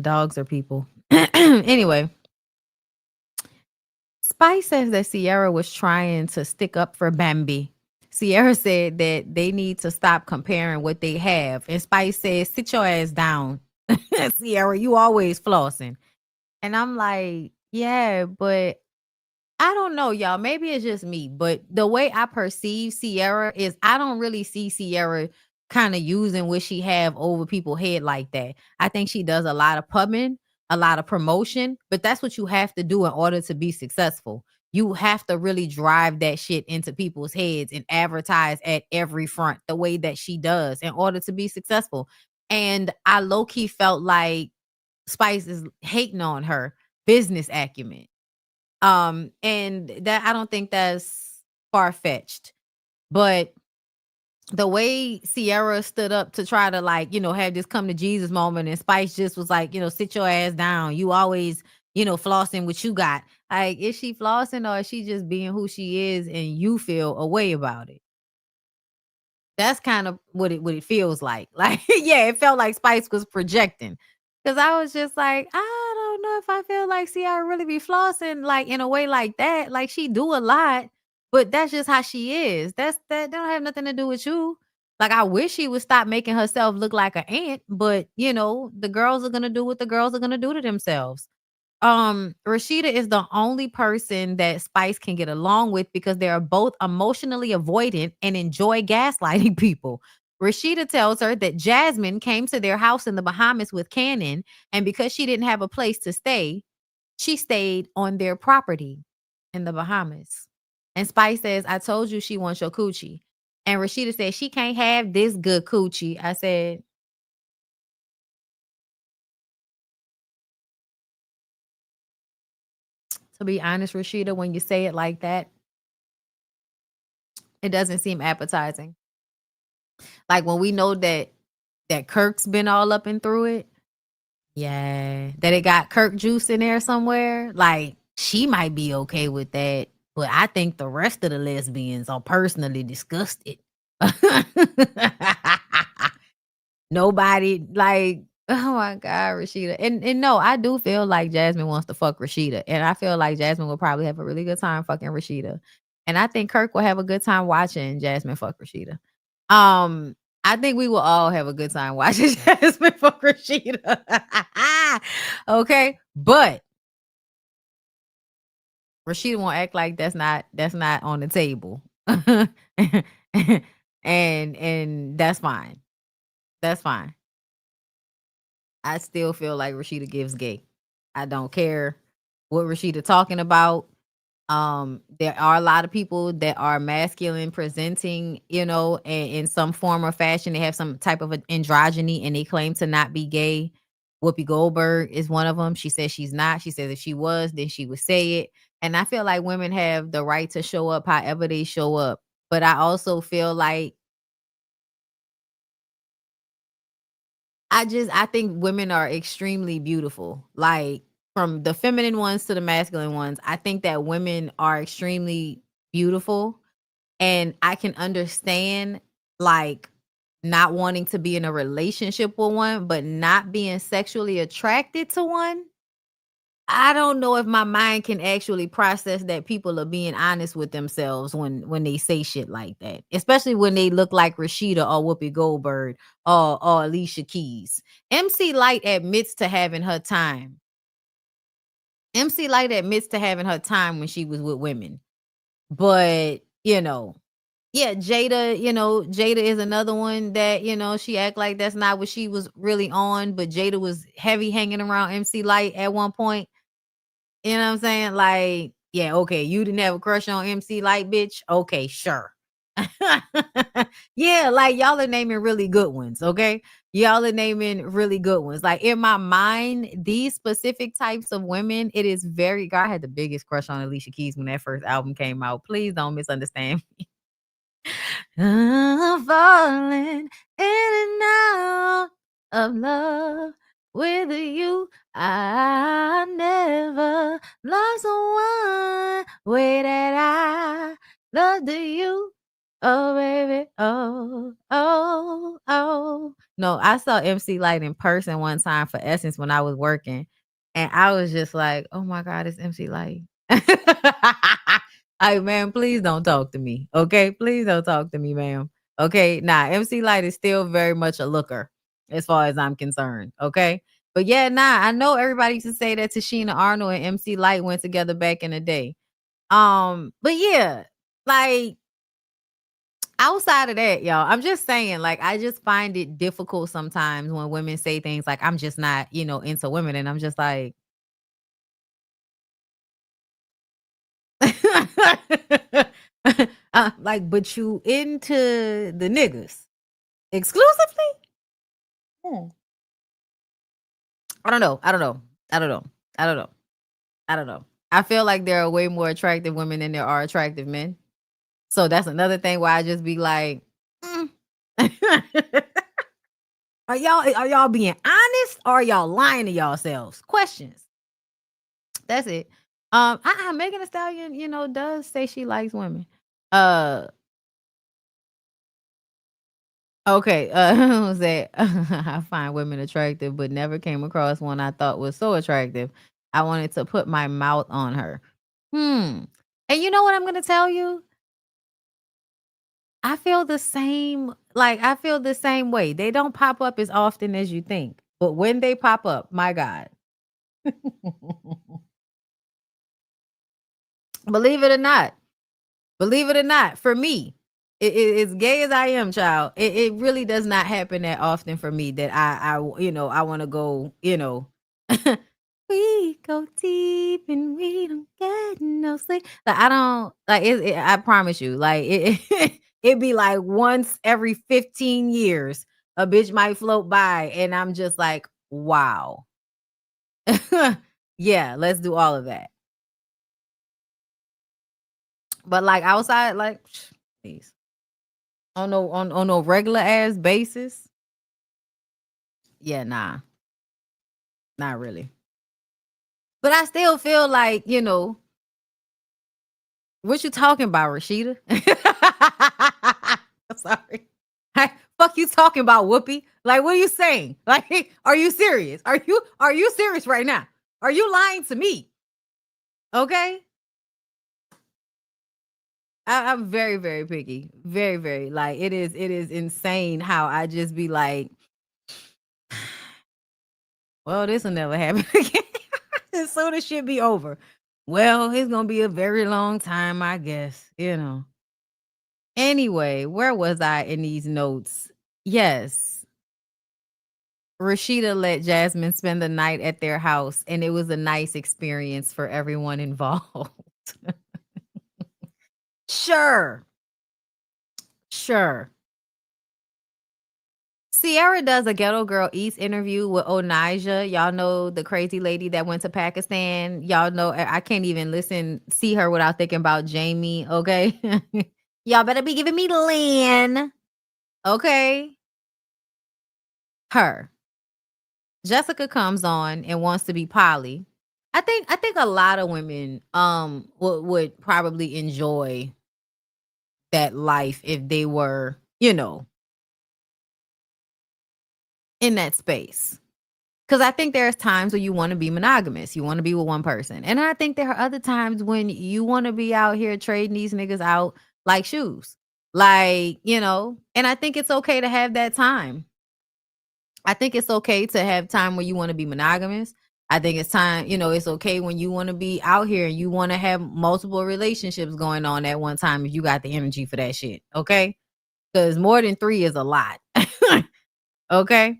Dogs are people. Anyway, Spice says that Sierra was trying to stick up for Bambi. Sierra said that they need to stop comparing what they have. And Spice says, sit your ass down. Sierra, you always flossing. And I'm like, yeah, but I don't know, y'all. Maybe it's just me, but the way I perceive Sierra is I don't really see Sierra kind of using what she have over people's head like that. I think she does a lot of pubbing, a lot of promotion, but that's what you have to do in order to be successful. You have to really drive that shit into people's heads and advertise at every front the way that she does in order to be successful. And I low-key felt like Spice is hating on her business acumen. And that I don't think that's far-fetched. But the way Sierra stood up to try to, like, you know, have this come to Jesus moment, and Spice just was like, you know, sit your ass down. You always, you know, flossing what you got. Like, is she flossing or is she just being who she is and you feel a way about it? That's kind of what it feels like. Like, yeah, it felt like Spice was projecting. Cause I was just like, I don't know if I feel like Sierra really be flossing like in a way like that. Like she do a lot, but that's just how she is. That don't have nothing to do with you. Like I wish she would stop making herself look like an ant, but you know, the girls are gonna do what the girls are gonna do to themselves. Rashida is the only person that Spice can get along with because they are both emotionally avoidant and enjoy gaslighting people. Rashida tells her that Jasmine came to their house in the Bahamas with Cannon, and because she didn't have a place to stay, she stayed on their property in the Bahamas. And Spice says, I told you she wants your coochie. And Rashida says, she can't have this good coochie. I said, to be honest, Rashida, when you say it like that, it doesn't seem appetizing. Like when we know that Kirk's been all up and through it. Yeah. That it got Kirk juice in there somewhere. Like she might be okay with that. But I think the rest of the lesbians are personally disgusted. Nobody like, oh my God, Rashida. And no, I do feel like Jasmine wants to fuck Rashida. And I feel like Jasmine will probably have a really good time fucking Rashida. And I think Kirk will have a good time watching Jasmine fuck Rashida. I think we will all have a good time watching Jasmine fuck Rashida. Okay. But Rashida won't act like that's not on the table. and that's fine. That's fine. I still feel like Rashida gives gay. I don't care what Rashida talking about. There are a lot of people that are masculine presenting, in some form or fashion. They have some type of androgyny and they claim to not be gay. Whoopi Goldberg is one of them. She says she's not. She says if she was, then she would say it. And I feel like women have the right to show up however they show up. But I also feel like I think women are extremely beautiful. Like from the feminine ones to the masculine ones, I think that women are extremely beautiful. And I can understand like not wanting to be in a relationship with one, but not being sexually attracted to one. I don't know if my mind can actually process that people are being honest with themselves when they say shit like that, especially when they look like Rashida or Whoopi Goldberg or Alicia Keys. MC Light admits to having her time. MC Light admits to having her time when she was with women, but yeah, Jada is another one that she act like that's not what she was really on, but Jada was heavy hanging around MC Light at one point. You know what I'm saying? Like, yeah, okay, you didn't have a crush on MC Light, bitch? Okay, sure. Yeah, like y'all are naming really good ones, okay? Y'all are naming really good ones. Like in my mind, these specific types of women, it is very God, I had the biggest crush on Alicia Keys when that first album came out. Please don't misunderstand me. I'm falling in and out of love with you. I never lost someone way that I loved you. Oh baby, oh. No, I saw MC Light in person one time for Essence when I was working, and I was just like, oh my God, it's MC Light. Hey, man, please don't talk to me. Okay. Please don't talk to me, ma'am. Okay. Nah, MC Light is still very much a looker as far as I'm concerned. Okay. But yeah, I know everybody used to say that Tashina Arnold and MC Light went together back in the day. But yeah, like outside of that, y'all, I'm just saying, like, I just find it difficult sometimes when women say things like, I'm just not, into women. And I'm just like, like, but you into the niggas exclusively? Hmm. I don't know. I feel like there are way more attractive women than there are attractive men. So that's another thing why I just be like, mm. Are y'all being honest or are y'all lying to yourselves? Questions. That's it. Megan Thee Stallion, does say she likes women. Okay, was that I find women attractive, but never came across one I thought was so attractive. I wanted to put my mouth on her. And you know what I'm gonna tell you? I feel the same. Like I feel the same way. They don't pop up as often as you think, but when they pop up, my God, believe it or not, for me, as gay as I am, child, it really does not happen that often for me that I want to go, we go deep and we don't get no sleep. Like I don't like it, I promise you, like it be like once every 15 years, a bitch might float by, and I'm just like, wow, yeah, let's do all of that. But like outside, like, please. On no regular ass basis. Yeah, nah. Not really. But I still feel like, What you talking about, Rashida? Sorry. Fuck you talking about, Whoopi? Like, what are you saying? Like, are you serious? Are you serious right now? Are you lying to me? Okay. I'm very, very picky. Very, very. Like, it is insane how I just be like, well, this will never happen again. As soon as shit be over. Well, it's gonna be a very long time, I guess, you know. Anyway, where was I in these notes? Yes. Rashida let Jasmine spend the night at their house, and it was a nice experience for everyone involved. Sure. Sure. Sierra does a Ghetto Girl East interview with Onija. Y'all know the crazy lady that went to Pakistan. Y'all know I can't even see her without thinking about Jamie. Okay. Y'all better be giving me Lynn. Okay. Her. Jessica comes on and wants to be Polly. I think a lot of women would probably enjoy that life if they were, you know, in that space. Because I think there's times where you want to be monogamous. You want to be with one person. And I think there are other times when you want to be out here trading these niggas out like shoes. Like, you know, and I think it's okay to have that time. I think it's okay to have time where you want to be monogamous. I think it's time, you know, it's okay when you want to be out here and you want to have multiple relationships going on at one time if you got the energy for that shit. Okay. Because more than 3 is a lot. Okay.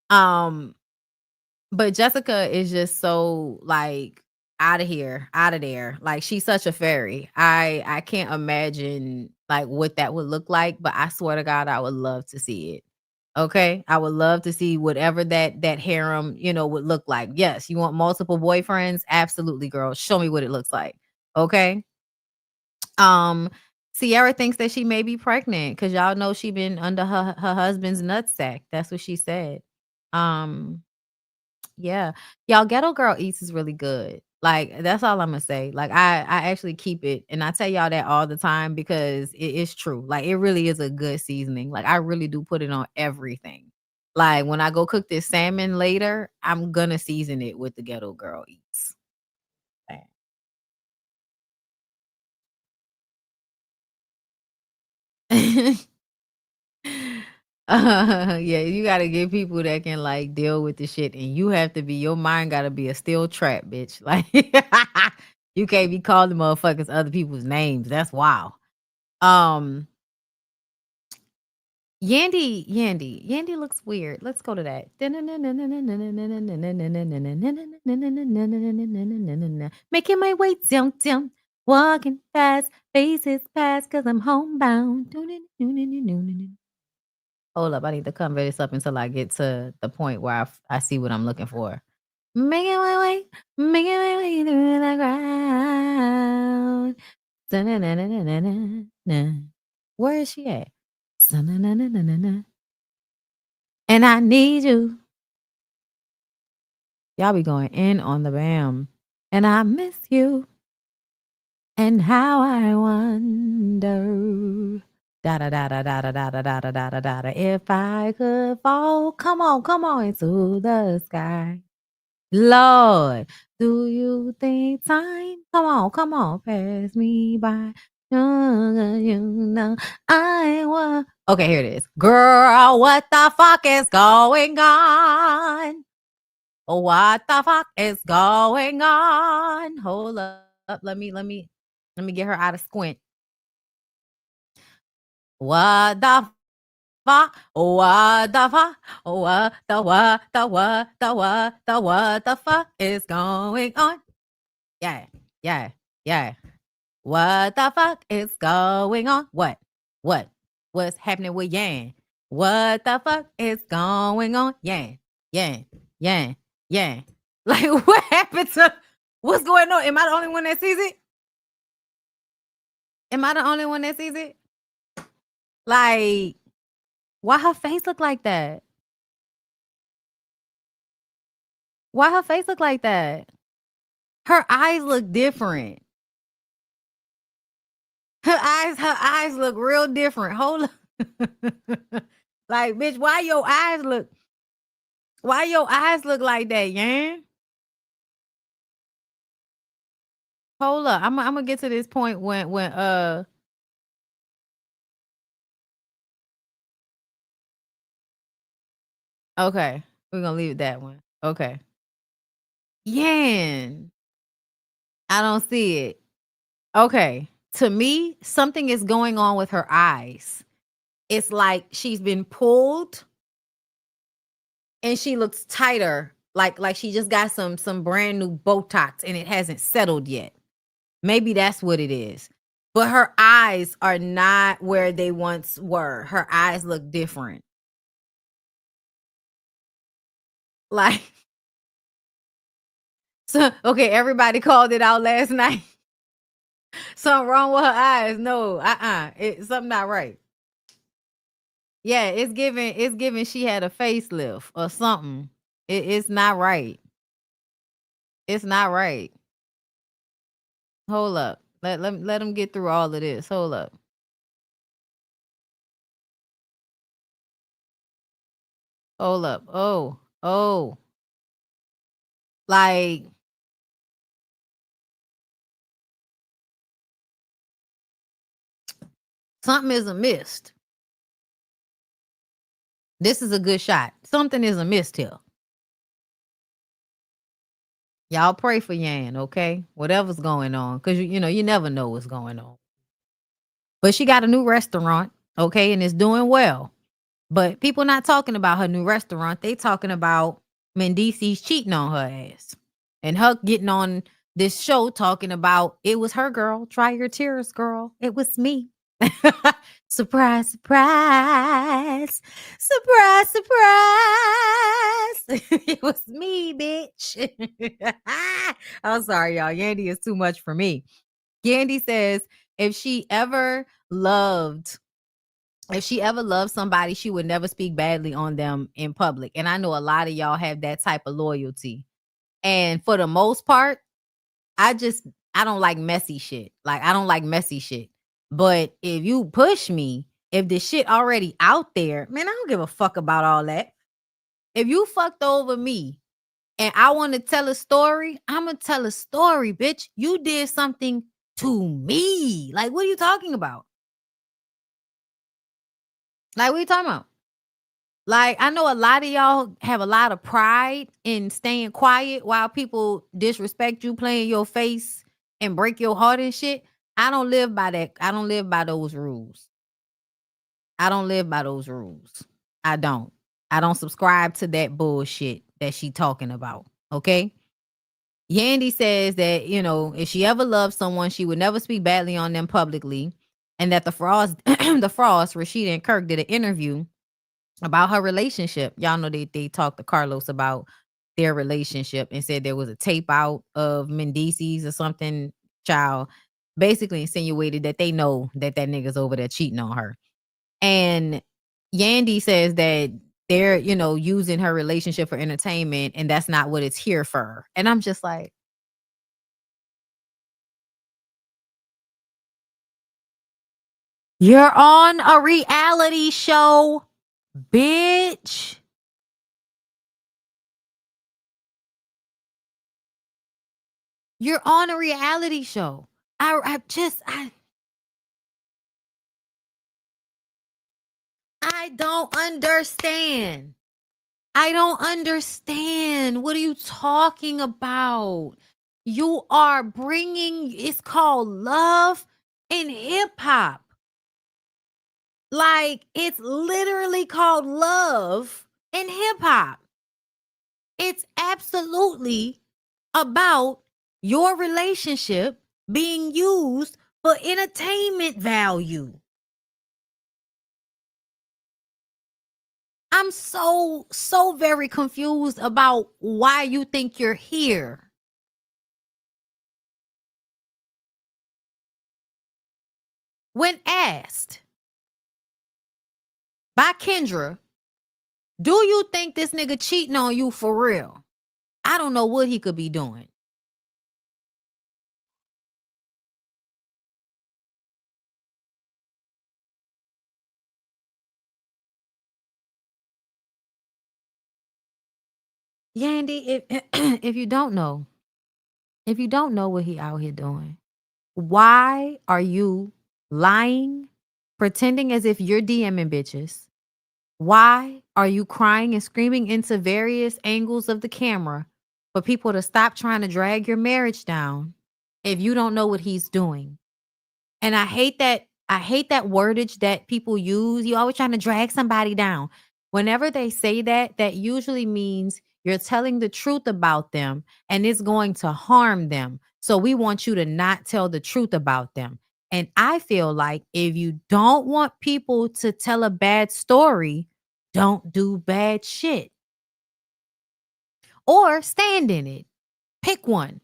But Jessica is just so like out of here, out of there. Like she's such a fairy. I can't imagine like what that would look like, but I swear to God, I would love to see it. Okay. I would love to see whatever that harem, you know, would look like. Yes, you want multiple boyfriends? Absolutely, girl. Show me what it looks like. Okay. Sierra thinks that she may be pregnant because y'all know she been under her husband's nutsack. That's what she said. Yeah. Y'all, Ghetto Girl Eats is really good. Like, that's all I'm gonna say. Like, I actually keep it, and I tell y'all that all the time because it is true. Like, it really is a good seasoning. Like, I really do put it on everything. Like, when I go cook this salmon later, I'm gonna season it with the Ghetto Girl Eats. Yeah, you gotta get people that can like deal with the shit, and you have to be your mind gotta be a steel trap, bitch. Like you can't be calling motherfuckers other people's names. That's wild. Um Yandy looks weird. Let's go to that. Making my way down, walking fast, faces past, cause I'm homebound. Hold up, I need to cover this up until I get to the point where I see what I'm looking for. Making my way through the crowd. Da-na-na-na-na-na-na. Where is she at? Da-na-na-na-na-na. And I need you. Y'all be going in on the bam. And I miss you. And how I wonder. Da da da da da da da da da da da da da. If I could fall, come on into the sky. Lord, do you think time? Come on, pass me by. You know I want. Okay, here it is. Girl, what the fuck is going on? What the fuck is going on? Hold up. Let me get her out of squint. What the fuck? What the fuck? What the fuck is going on? Yeah. What the fuck is going on? What? What's happening with Yan? What the fuck is going on? Yan. Like, what happened to what's going on? Am I the only one that sees it? Like, why her face look like that? Her eyes look different. Her eyes look real different. Hold up. Like, bitch, why your eyes look like that, Yan? Hold up. I'm gonna get to this point when okay. We're gonna leave it that one. Okay. Yan. I don't see it. Okay. To me, something is going on with her eyes. It's like she's been pulled and she looks tighter. Like she just got some brand new Botox and it hasn't settled yet. Maybe that's what it is. But her eyes are not where they once were. Her eyes look different. Like, so okay, everybody called it out last night. Something wrong with her eyes. No, it's something not right. Yeah, it's giving she had a facelift or something. It's not right. It's not right. Hold up. Let them get through all of this. Hold up. Hold up. Oh. Like, something is amiss. This is a good shot. Something is amiss here. Y'all pray for Yan, okay? Whatever's going on. Because, you know, you never know what's going on. But she got a new restaurant, okay? And it's doing well. But people not talking about her new restaurant. They talking about Mendice's cheating on her ass. And her getting on this show talking about, it was her, girl. Try your tears, girl. It was me. Surprise, surprise. Surprise, surprise. It was me, bitch. I'm sorry, y'all. Yandy is too much for me. Yandy says if she ever loved somebody, she would never speak badly on them in public. And I know a lot of y'all have that type of loyalty. And for the most part, I don't like messy shit. Like, I don't like messy shit. But if you push me, if the shit already out there, man, I don't give a fuck about all that. If you fucked over me and I want to tell a story, I'm going to tell a story, bitch. You did something to me. Like, what are you talking about? Like, what are you talking about? Like, I know a lot of y'all have a lot of pride in staying quiet while people disrespect you, playing your face and break your heart and shit. I don't live by that. I don't live by those rules. I don't live by those rules. I don't subscribe to that bullshit that she talking about. Okay. Yandy says that, you know, if she ever loved someone, she would never speak badly on them publicly. And that the Frost, Rashida and Kirk did an interview about her relationship. Y'all know they talked to Carlos about their relationship and said there was a tape out of Mendice's or something. Child basically insinuated that they know that nigga's over there cheating on her. And Yandy says that they're, you know, using her relationship for entertainment and that's not what it's here for. And I'm just like, you're on a reality show, bitch. You're on a reality show. I don't understand. I don't understand. What are you talking about? You are bringing, it's called love in hip hop. Like, it's literally called love in hip hop. It's absolutely about your relationship being used for entertainment value. I'm so very confused about why you think you're here. When asked by Kendra, do you think this nigga cheating on you for real? I don't know what he could be doing. Yandy, if if you don't know what he out here doing, why are you lying, pretending as if you're DMing bitches? Why are you crying and screaming into various angles of the camera for people to stop trying to drag your marriage down if you don't know what he's doing? And I hate that wordage that people use. You always trying to drag somebody down. Whenever they say that, that usually means you're telling the truth about them and it's going to harm them. So we want you to not tell the truth about them. And I feel like if you don't want people to tell a bad story, don't do bad shit or stand in it. Pick one.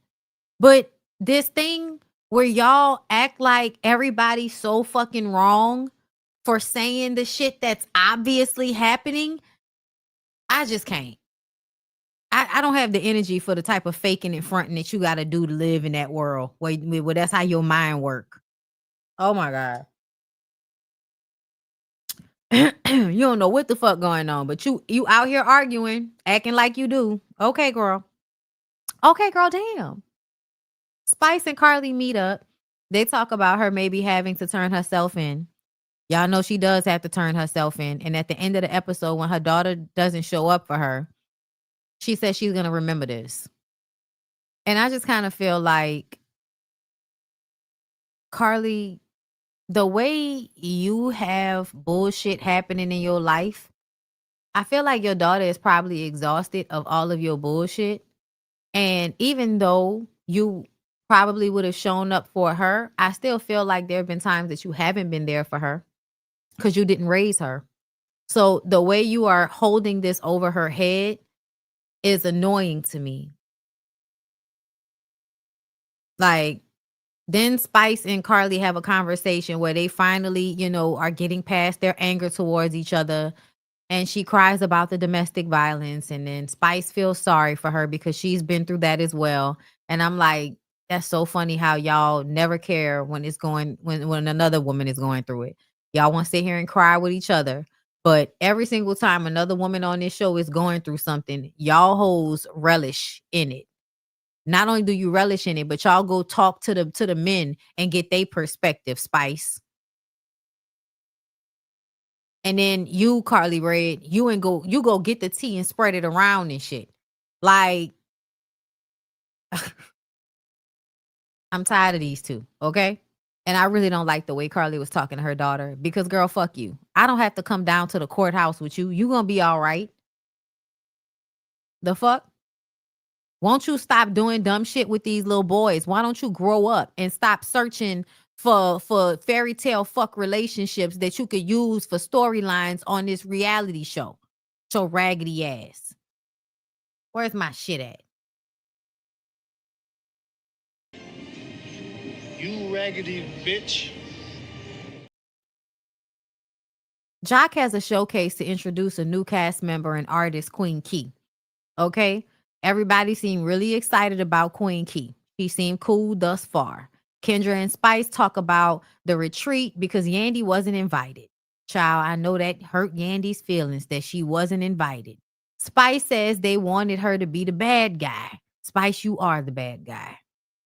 But this thing where y'all act like everybody's so fucking wrong for saying the shit that's obviously happening, I just can't. I don't have the energy for the type of faking and fronting that you got to do to live in that world where that's how your mind work. Oh my God. You don't know what the fuck going on, but you out here arguing, acting like you do. Okay, girl. Okay, girl, damn. Spice and Carly meet up. They talk about her maybe having to turn herself in. Y'all know she does have to turn herself in. And at the end of the episode, when her daughter doesn't show up for her, she says she's going to remember this. And I just kind of feel like, Carly, the way you have bullshit happening in your life, I feel like your daughter is probably exhausted of all of your bullshit. And even though you probably would have shown up for her, I still feel like there have been times that you haven't been there for her because you didn't raise her. So the way you are holding this over her head is annoying to me. Like, then Spice and Carly have a conversation where they finally, are getting past their anger towards each other. And she cries about the domestic violence. And then Spice feels sorry for her because she's been through that as well. And I'm like, that's so funny how y'all never care when when another woman is going through it. Y'all want to sit here and cry with each other. But every single time another woman on this show is going through something, y'all hoes relish in it. Not only do you relish in it, but y'all go talk to the men and get their perspective, Spice. And then you, Carly Red, you go get the tea and spread it around and shit. Like, I'm tired of these two, okay? And I really don't like the way Carly was talking to her daughter because, girl, fuck you. I don't have to come down to the courthouse with you. You gonna be all right. The fuck? Won't you stop doing dumb shit with these little boys? Why don't you grow up and stop searching for fairy tale fuck relationships that you could use for storylines on this reality show? So raggedy ass. Where's my shit at? You raggedy bitch. Jock has a showcase to introduce a new cast member and artist, Queen Key. Okay? Everybody seemed really excited about Queen Key. She seemed cool thus far. Kendra and Spice talk about the retreat because Yandy wasn't invited. Child, I know that hurt Yandy's feelings that she wasn't invited. Spice says they wanted her to be the bad guy. Spice, you are the bad guy.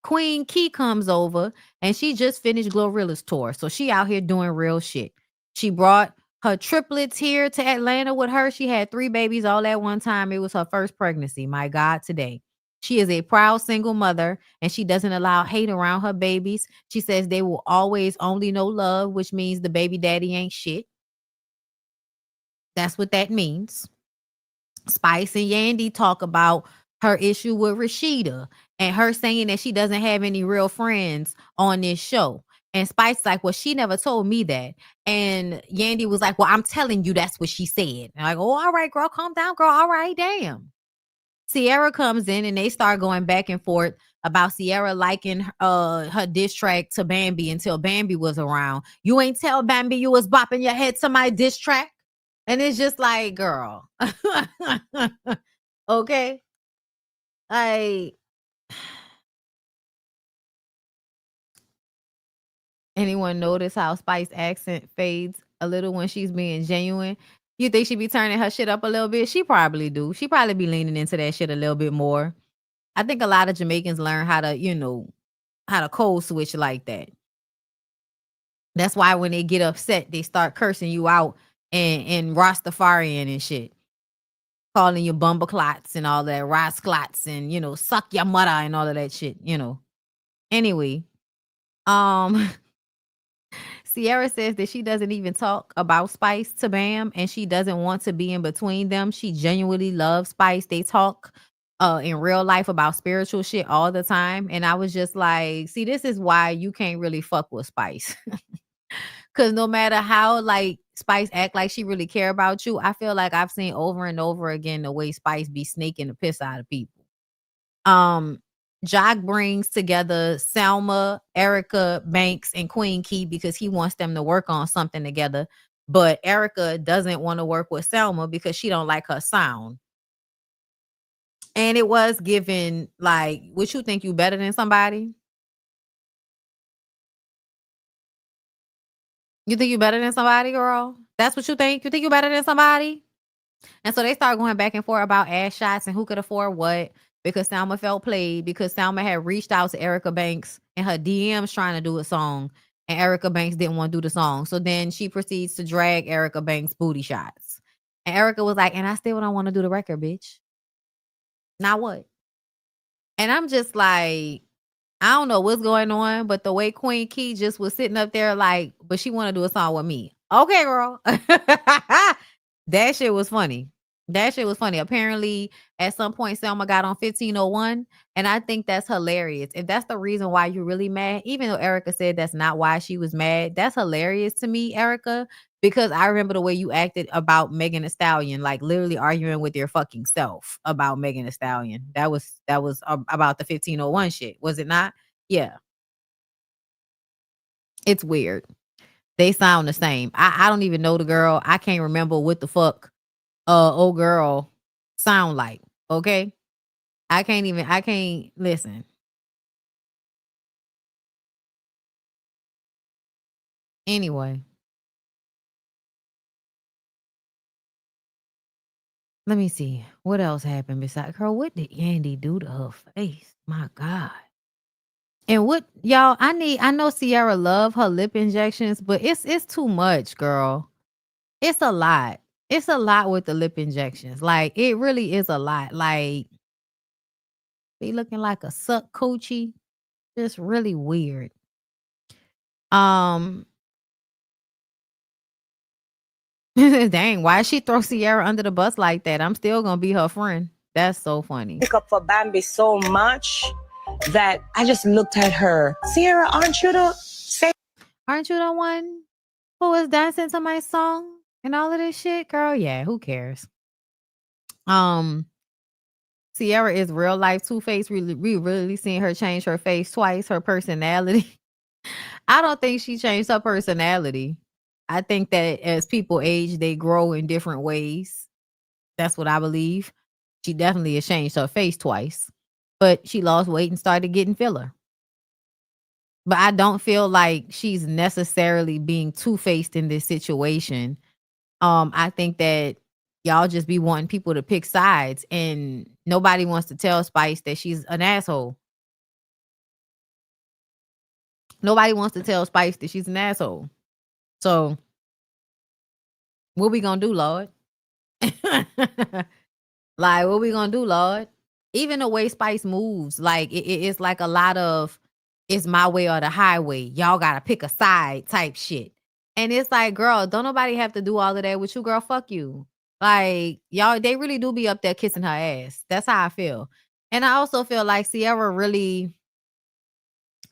Queen Key comes over and she just finished Glorilla's tour. So she out here doing real shit. She brought her triplets here to Atlanta with her. She had 3 babies all at one time. It was her first pregnancy. My God, today. She is a proud single mother and she doesn't allow hate around her babies. She says they will always only know love, which means the baby daddy ain't shit. That's what that means. Spice and Yandy talk about her issue with Rashida and her saying that she doesn't have any real friends on this show. And Spice like, well, she never told me that. And Yandy was like, well, I'm telling you that's what she said. And like, oh, all right, girl, calm down, girl. All right, damn. Sierra comes in and they start going back and forth about Sierra liking her diss track to Bambi until Bambi was around. You ain't tell Bambi you was bopping your head to my diss track. And it's just like, girl. Okay. Anyone notice how Spice accent fades a little when she's being genuine? You think she be turning her shit up a little bit? She probably do. She probably be leaning into that shit a little bit more. I think a lot of Jamaicans learn how to, how to code switch like that. That's why when they get upset, they start cursing you out and Rastafarian and shit. Calling you bumbleclots and all that, rasclots and, suck your mother and all of that shit. Anyway, Sierra says that she doesn't even talk about Spice to Bam and she doesn't want to be in between them. She genuinely loves Spice. They talk in real life about spiritual shit all the time. And I was just like, see, this is why you can't really fuck with Spice. Cause no matter how like Spice act like she really care about you, I feel like I've seen over and over again the way Spice be sneaking the piss out of people. Jock brings together Selma, Erica Banks, and Queen Key because he wants them to work on something together. But Erica doesn't want to work with Selma because she don't like her sound. And it was given like, would you think you better than somebody? You think you better than somebody, girl? That's what you think? You think you better than somebody? And so they start going back and forth about ass shots and who could afford what because Salma felt played because Salma had reached out to Erica Banks in her DMs trying to do a song and Erica Banks didn't want to do the song. So then she proceeds to drag Erica Banks booty shots. And Erica was like, and I still don't want to do the record, bitch. Now what? And I'm just like, I don't know what's going on, but the way Queen Key just was sitting up there like, but she want to do a song with me. Okay, girl. That shit was funny. That shit was funny. Apparently, at some point, Selma got on 1501, and I think that's hilarious. If that's the reason why you're really mad, even though Erica said that's not why she was mad, that's hilarious to me, Erica, because I remember the way you acted about Megan Thee Stallion, like literally arguing with your fucking self about Megan Thee Stallion. That was about the 1501 shit, was it not? Yeah, it's weird. They sound the same. I don't even know the girl. I can't remember what the fuck old girl sound like. Okay. I can't listen. Anyway, let me see. What else happened besides girl? What did Yandy do to her face? My God. And what y'all, I know Sierra love her lip injections, but it's too much, girl. It's a lot. It's a lot with the lip injections. Like it really is a lot. Like be looking like a suck coochie. Just really weird. Um Dang, why she throw Sierra under the bus like that? I'm still gonna be her friend. That's so funny. Pick up for Bambi so much that I just looked at her. Sierra, aren't you the same? Aren't you the one who was dancing to my song and all of this shit? Girl, yeah, who cares? Sierra is real life Two-Face. We really seen her change her face twice, her personality. I don't think she changed her personality. I think that as people age, they grow in different ways. That's what I believe. She definitely has changed her face twice, but she lost weight and started getting filler. But I don't feel like she's necessarily being two-faced in this situation. I think that y'all just be wanting people to pick sides and nobody wants to tell Spice that she's an asshole. Nobody wants to tell Spice that she's an asshole. So what we gonna do, Lord? Like, what we gonna do, Lord? Even the way Spice moves, like it's like a lot of it's my way or the highway. Y'all gotta pick a side type shit. And it's like, girl, don't nobody have to do all of that with you, girl. Fuck you. Like, y'all, they really do be up there kissing her ass. That's how I feel. And I also feel like Sierra really,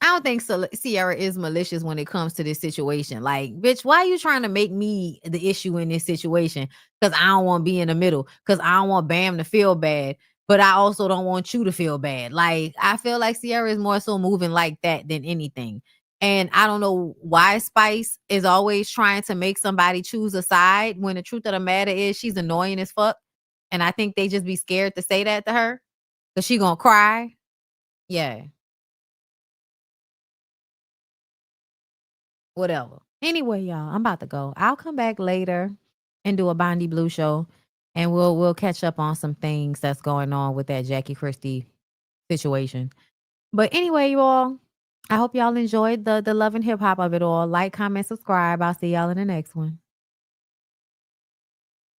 I don't think Sierra is malicious when it comes to this situation. Like, bitch, why are you trying to make me the issue in this situation? Because I don't want to be in the middle. Because I don't want Bam to feel bad. But I also don't want you to feel bad. Like, I feel like Sierra is more so moving like that than anything. And I don't know why Spice is always trying to make somebody choose a side when the truth of the matter is she's annoying as fuck. And I think they just be scared to say that to her because she gonna cry. Yeah. Whatever. Anyway, y'all, I'm about to go. I'll come back later. and do a BondyBlue show, and we'll catch up on some things that's going on with that Jackie Christie situation. But anyway, you all, I hope y'all enjoyed the love and hip hop of it all. Like, comment, subscribe. I'll see y'all in the next one.